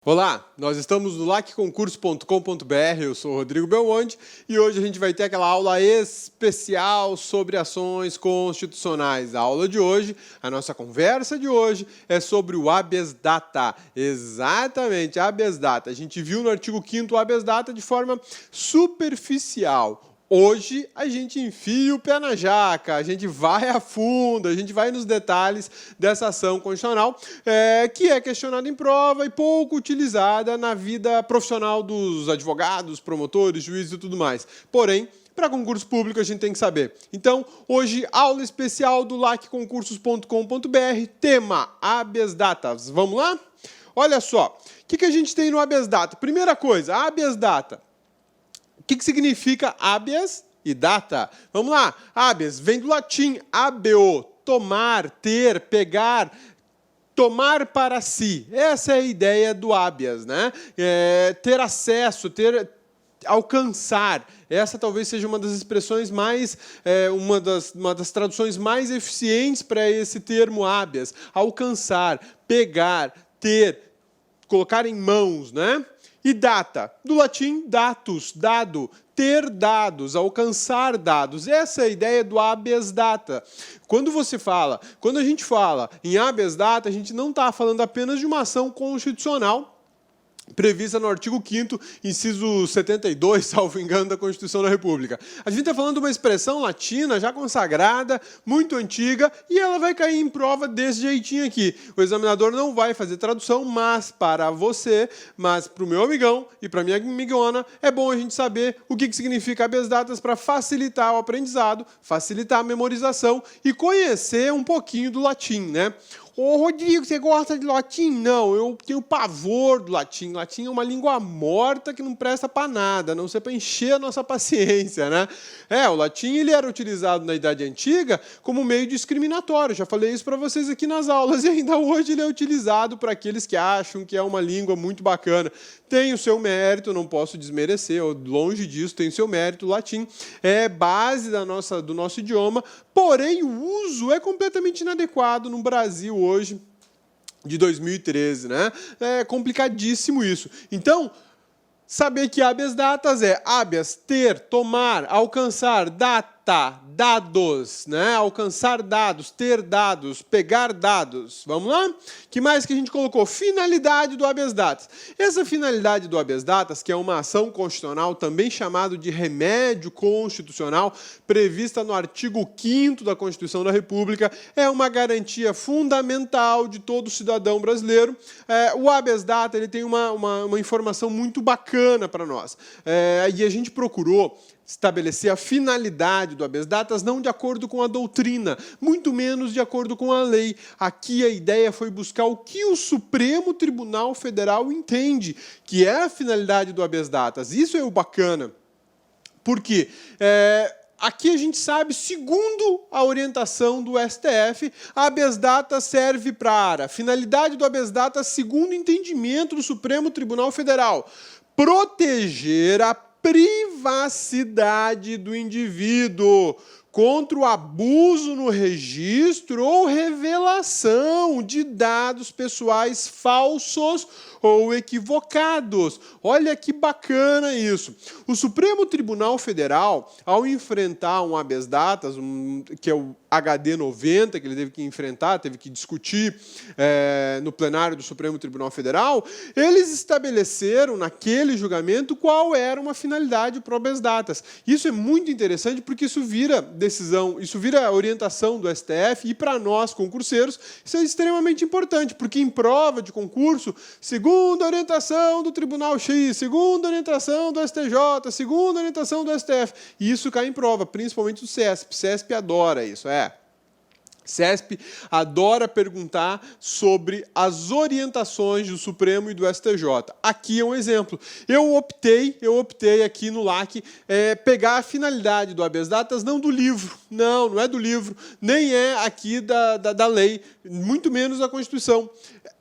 Olá, nós estamos no lacconcurso.com.br, eu sou o Rodrigo Belmonte e hoje a gente vai ter aquela aula especial sobre ações constitucionais. A aula de hoje, a nossa conversa de hoje é sobre o habeas data. Exatamente, habeas data. A gente viu no artigo 5º o habeas data de forma superficial. Hoje a gente enfia o pé na jaca, a gente vai a fundo, a gente vai nos detalhes dessa ação constitucional que é questionada em prova e pouco utilizada na vida profissional dos advogados, promotores, juízes e tudo mais. Porém, para concurso público a gente tem que saber. Então, hoje, aula especial do lacconcursos.com.br, tema habeas data. Vamos lá? Olha só, o que a gente tem no habeas data? Primeira coisa, habeas data. O que significa habeas e data? Vamos lá. Habeas vem do latim habeo, tomar, ter, pegar, tomar para si. Essa é a ideia do habeas, né? Ter acesso, alcançar. Essa talvez seja uma das expressões mais, uma das traduções mais eficientes para esse termo habeas. Alcançar, pegar, ter, colocar em mãos, né? E data, do latim datus, dado, ter dados, alcançar dados. Essa é a ideia do habeas data. Quando a gente fala em habeas data, a gente não está falando apenas de uma ação constitucional prevista no artigo 5º, inciso 72, salvo engano, da Constituição da República. A gente está falando de uma expressão latina já consagrada, muito antiga, e ela vai cair em prova desse jeitinho aqui. O examinador não vai fazer tradução, mas para você, mas para o meu amigão e para a minha amigona, é bom a gente saber o que significa habeas datas para facilitar o aprendizado, facilitar a memorização e conhecer um pouquinho do latim, né? Ô, Rodrigo, você gosta de latim? Não, eu tenho pavor do latim. Latim é uma língua morta que não presta para nada, a não ser para encher a nossa paciência, né? O latim ele era utilizado na Idade Antiga como meio discriminatório. Já falei isso para vocês aqui nas aulas e ainda hoje ele é utilizado para aqueles que acham que é uma língua muito bacana. Tem o seu mérito, não posso desmerecer, longe disso, tem o seu mérito. O latim é base do nosso idioma, porém o uso é completamente inadequado no Brasil hoje, de 2013, né? É complicadíssimo isso. Então, saber que habeas datas é habeas, ter, tomar, alcançar, data, dados, né? Alcançar dados, ter dados, pegar dados. Vamos lá? Que mais que a gente colocou? Finalidade do habeas datas. Essa finalidade do habeas datas, que é uma ação constitucional, também chamado de remédio constitucional, prevista no artigo 5º da Constituição da República, é uma garantia fundamental de todo cidadão brasileiro. O habeas data ele tem uma informação muito bacana para nós. E a gente procurou estabelecer a finalidade do habeas datas não de acordo com a doutrina, muito menos de acordo com a lei. Aqui a ideia foi buscar o que o Supremo Tribunal Federal entende que é a finalidade do habeas datas. Isso é o bacana. Por quê? Aqui a gente sabe, segundo a orientação do STF, a habeas data serve para a finalidade do habeas data, segundo o entendimento do Supremo Tribunal Federal, proteger a privacidade do indivíduo contra o abuso no registro ou revelação de dados pessoais falsos ou equivocados. Olha que bacana isso. O Supremo Tribunal Federal, ao enfrentar um habeas datas, que é o HD 90, que ele teve que enfrentar, teve que discutir no plenário do Supremo Tribunal Federal, eles estabeleceram naquele julgamento qual era uma finalidade para o habeas datas. Isso é muito interessante porque isso vira decisão, isso vira orientação do STF e para nós, concurseiros, isso é extremamente importante, porque em prova de concurso, segundo a orientação do Tribunal X, segundo a orientação do STJ, segundo a orientação do STF, e isso cai em prova, principalmente do CESP. CESP adora isso, CESP adora perguntar sobre as orientações do Supremo e do STJ. Aqui é um exemplo. Eu optei aqui no LAC pegar a finalidade do habeas datas, não do livro. Não é do livro, nem é aqui da lei, muito menos da Constituição.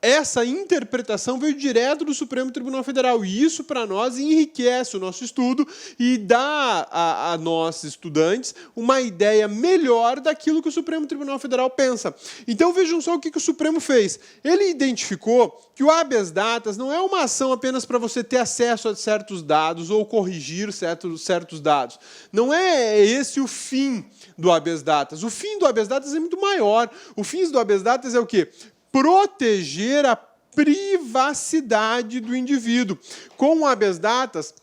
essa interpretação veio direto do Supremo Tribunal Federal, e isso, para nós, enriquece o nosso estudo e dá a nós, estudantes, uma ideia melhor daquilo que o Supremo Tribunal Federal pensa. Então, vejam só o que o Supremo fez. Ele identificou que o habeas datas não é uma ação apenas para você ter acesso a certos dados ou corrigir certos dados. Não é esse o fim do habeas datas. O fim do habeas datas é muito maior. O fim do habeas datas é o quê? Proteger a privacidade do indivíduo. Com o habeas datas,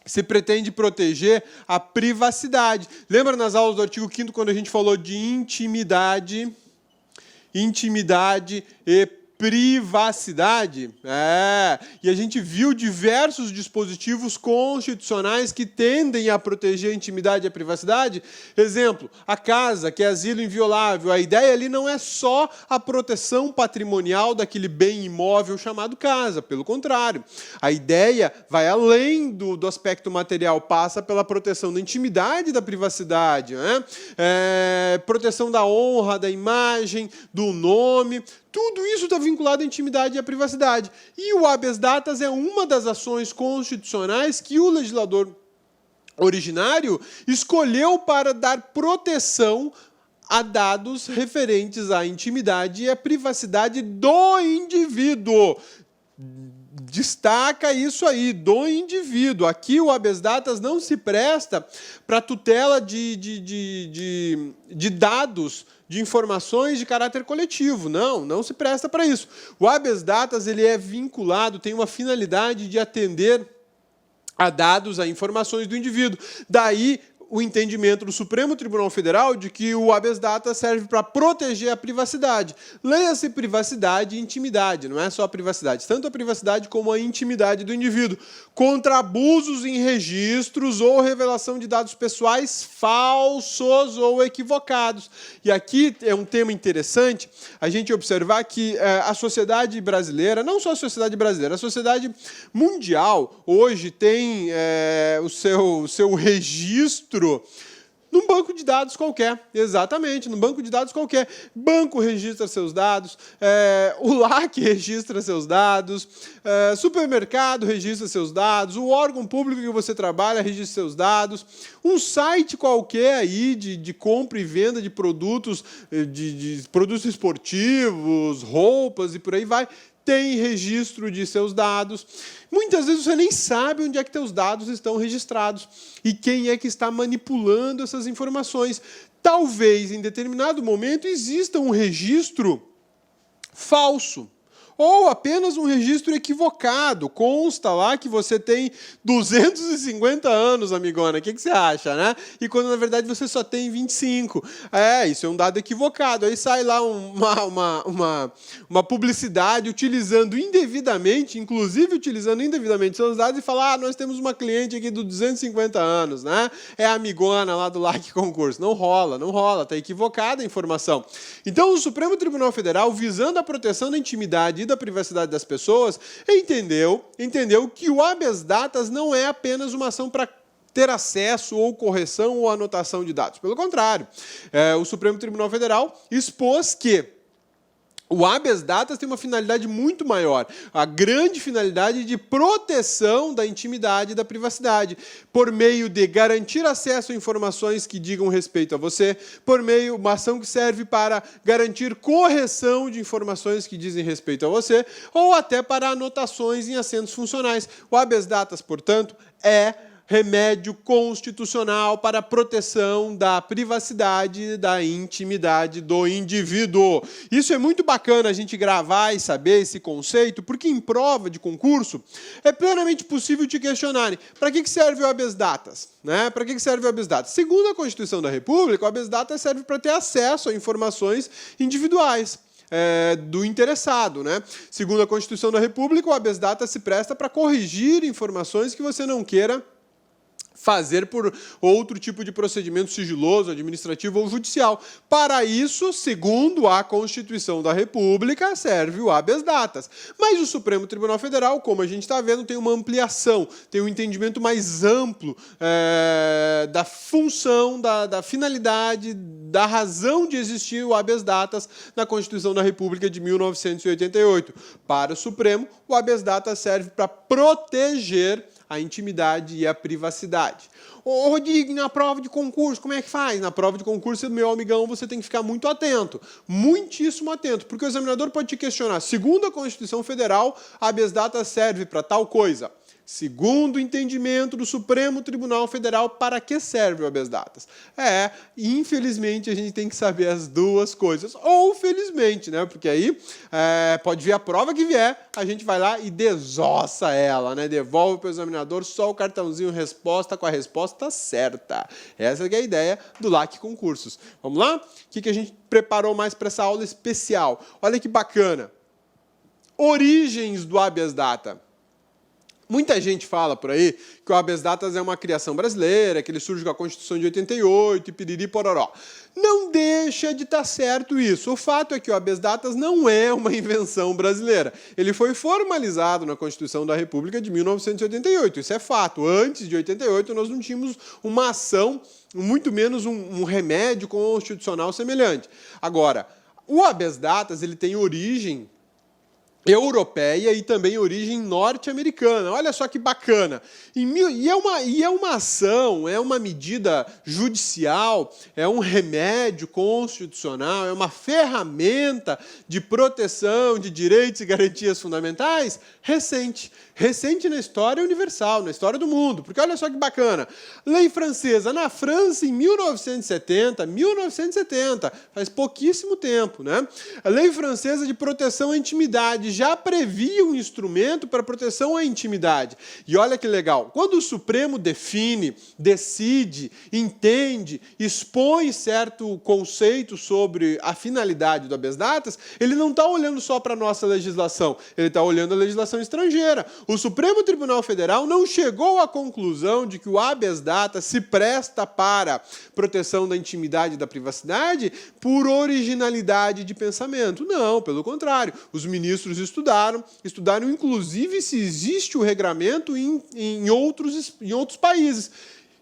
se pretende proteger a privacidade. Lembra nas aulas do artigo 5º, quando a gente falou de intimidade e privacidade? E a gente viu diversos dispositivos constitucionais que tendem a proteger a intimidade e a privacidade. Exemplo, a casa, que é asilo inviolável. A ideia ali não é só a proteção patrimonial daquele bem imóvel chamado casa. Pelo contrário, a ideia vai além do aspecto material, passa pela proteção da intimidade e da privacidade, né? Proteção da honra, da imagem, do nome. Tudo isso está vinculado à intimidade e à privacidade. E o habeas datas é uma das ações constitucionais que o legislador originário escolheu para dar proteção a dados referentes à intimidade e à privacidade do indivíduo. Destaca isso aí, do indivíduo. Aqui o habeas datas não se presta para tutela de dados, de informações de caráter coletivo. Não se presta para isso. O habeas datas ele é vinculado, tem uma finalidade de atender a dados, a informações do indivíduo. Daí o entendimento do Supremo Tribunal Federal de que o habeas datas serve para proteger a privacidade. Leia-se privacidade e intimidade, não é só a privacidade, tanto a privacidade como a intimidade do indivíduo, contra abusos em registros ou revelação de dados pessoais falsos ou equivocados. E aqui é um tema interessante a gente observar que a sociedade brasileira, não só a sociedade brasileira, a sociedade mundial hoje tem o seu registro num banco de dados qualquer. Exatamente, num banco de dados qualquer. Banco registra seus dados, o LAC registra seus dados, supermercado registra seus dados, o órgão público que você trabalha registra seus dados, um site qualquer aí de compra e venda de produtos, de produtos esportivos, roupas e por aí vai, tem registro de seus dados. Muitas vezes você nem sabe onde é que teus dados estão registrados e quem é que está manipulando essas informações. Talvez, em determinado momento, exista um registro falso ou apenas um registro equivocado. Consta lá que você tem 250 anos, amigona. O que você acha, né? E quando, na verdade, você só tem 25. Isso é um dado equivocado. Aí sai lá uma publicidade utilizando indevidamente, inclusive utilizando indevidamente seus dados e fala, nós temos uma cliente aqui de 250 anos, né? É a amigona lá do LAC Concurso. Não rola. Está equivocada a informação. Então, o Supremo Tribunal Federal, visando a proteção da intimidade e da privacidade das pessoas, entendeu que o habeas datas não é apenas uma ação para ter acesso ou correção ou anotação de dados. Pelo contrário, o Supremo Tribunal Federal expôs que o habeas datas tem uma finalidade muito maior, a grande finalidade de proteção da intimidade e da privacidade, por meio de garantir acesso a informações que digam respeito a você, por meio de uma ação que serve para garantir correção de informações que dizem respeito a você, ou até para anotações em assentos funcionais. O habeas datas, portanto, é remédio constitucional para a proteção da privacidade e da intimidade do indivíduo. Isso é muito bacana a gente gravar e saber esse conceito, porque em prova de concurso é plenamente possível te questionarem para que serve o habeas datas? Né? Para que serve o habeas datas? Segundo a Constituição da República, o habeas datas serve para ter acesso a informações individuais do interessado, né? Segundo a Constituição da República, o habeas datas se presta para corrigir informações que você não queira fazer por outro tipo de procedimento sigiloso, administrativo ou judicial. Para isso, segundo a Constituição da República, serve o habeas datas. Mas o Supremo Tribunal Federal, como a gente está vendo, tem uma ampliação, tem um entendimento mais amplo da função, da finalidade, da razão de existir o habeas datas na Constituição da República de 1988. Para o Supremo, o habeas datas serve para proteger a intimidade e a privacidade. Ô, Rodrigo, na prova de concurso, como é que faz? Na prova de concurso, meu amigão, você tem que ficar muito atento, muitíssimo atento, porque o examinador pode te questionar. Segundo a Constituição Federal, habeas datas serve para tal coisa. Segundo o entendimento do Supremo Tribunal Federal, para que serve o habeas datas? Infelizmente, a gente tem que saber as duas coisas. Ou felizmente, né? Porque aí pode vir a prova que vier, a gente vai lá e desossa ela, né? Devolve para o examinador só o cartãozinho resposta com a resposta certa. Essa que é a ideia do LAC Concursos. Vamos lá? O que a gente preparou mais para essa aula especial? Olha que bacana. Origens do habeas data. Muita gente fala por aí que o habeas datas é uma criação brasileira, que ele surge com a Constituição de 88 e piriri pororó. Não deixa de estar certo isso. O fato é que o habeas datas não é uma invenção brasileira. Ele foi formalizado na Constituição da República de 1988. Isso é fato. Antes de 88, nós não tínhamos uma ação, muito menos um remédio constitucional semelhante. Agora, o habeas datas ele tem origem europeia e também origem norte-americana. Olha só que bacana. E é uma ação, é uma medida judicial, é um remédio constitucional, é uma ferramenta de proteção de direitos e garantias fundamentais recente. Recente na história universal, na história do mundo. Porque olha só que bacana. Lei francesa. Na França, em 1970, faz pouquíssimo tempo, né? A lei francesa de proteção à intimidade já previa um instrumento para proteção à intimidade. E olha que legal. Quando o Supremo define, decide, entende, expõe certo conceito sobre a finalidade do habeas datas, ele não está olhando só para a nossa legislação, ele está olhando a legislação estrangeira. O Supremo Tribunal Federal não chegou à conclusão de que o habeas datas se presta para proteção da intimidade e da privacidade por originalidade de pensamento. Não, pelo contrário. Os ministros estudaram inclusive se existe o regramento em outros países.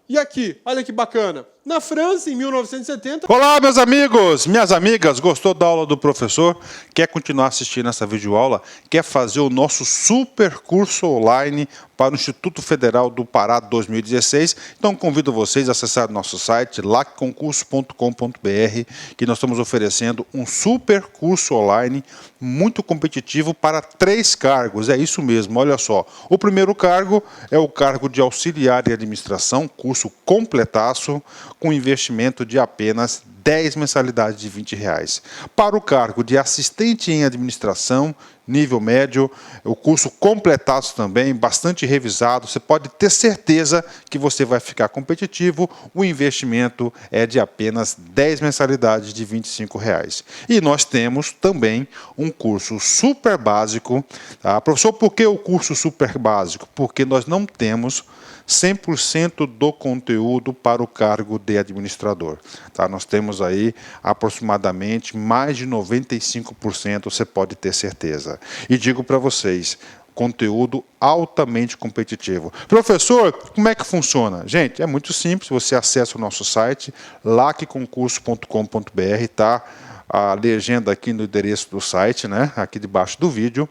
E aqui, olha que bacana. Na França, em 1970... Olá, meus amigos, minhas amigas, gostou da aula do professor? Quer continuar assistindo essa videoaula? Quer fazer o nosso super curso online para o Instituto Federal do Pará 2016? Então convido vocês a acessar o nosso site lacconcurso.com.br, que nós estamos oferecendo um super curso online muito competitivo para 3 cargos. É isso mesmo, olha só. O primeiro cargo é o cargo de auxiliar em administração, curso completaço, com investimento de apenas 10 mensalidades de R$20. Para o cargo de assistente em administração, nível médio, o curso completaço também, bastante revisado, você pode ter certeza que você vai ficar competitivo, o investimento é de apenas 10 mensalidades de R$25. E nós temos também um curso super básico. Tá? Professor, por que o curso super básico? Porque nós não temos 100% do conteúdo para o cargo de administrador. Tá? Nós temos aí aproximadamente mais de 95%, você pode ter certeza. E digo para vocês, conteúdo altamente competitivo. Professor, como é que funciona? Gente, é muito simples, você acessa o nosso site, lacconcurso.com.br, tá? A legenda aqui no endereço do site, né? Aqui debaixo do vídeo.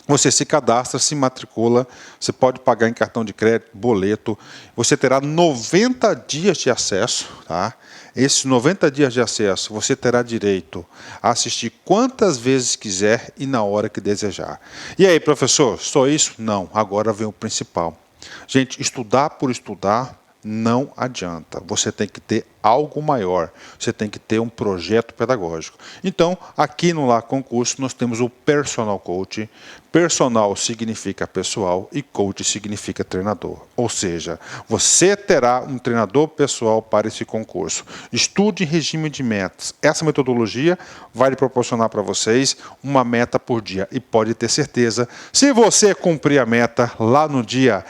Você se cadastra, se matricula, você pode pagar em cartão de crédito, boleto, você terá 90 dias de acesso, tá? Esses 90 dias de acesso, você terá direito a assistir quantas vezes quiser e na hora que desejar. E aí, professor, só isso? Não, agora vem o principal. Gente, estudar por estudar não adianta. Você tem que ter algo maior. Você tem que ter um projeto pedagógico. Então, aqui no LAC Concurso, nós temos o Personal Coach. Personal significa pessoal e coach significa treinador. Ou seja, você terá um treinador pessoal para esse concurso. Estude em regime de metas. Essa metodologia vai lhe proporcionar para vocês uma meta por dia. E pode ter certeza, se você cumprir a meta lá no dia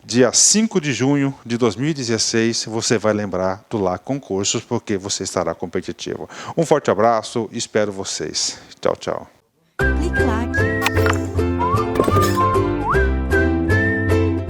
dia 5 de junho de 2016, você vai lembrar do LAC Concursos, porque você estará competitivo. Um forte abraço, espero vocês. Tchau, tchau. Clique LAC.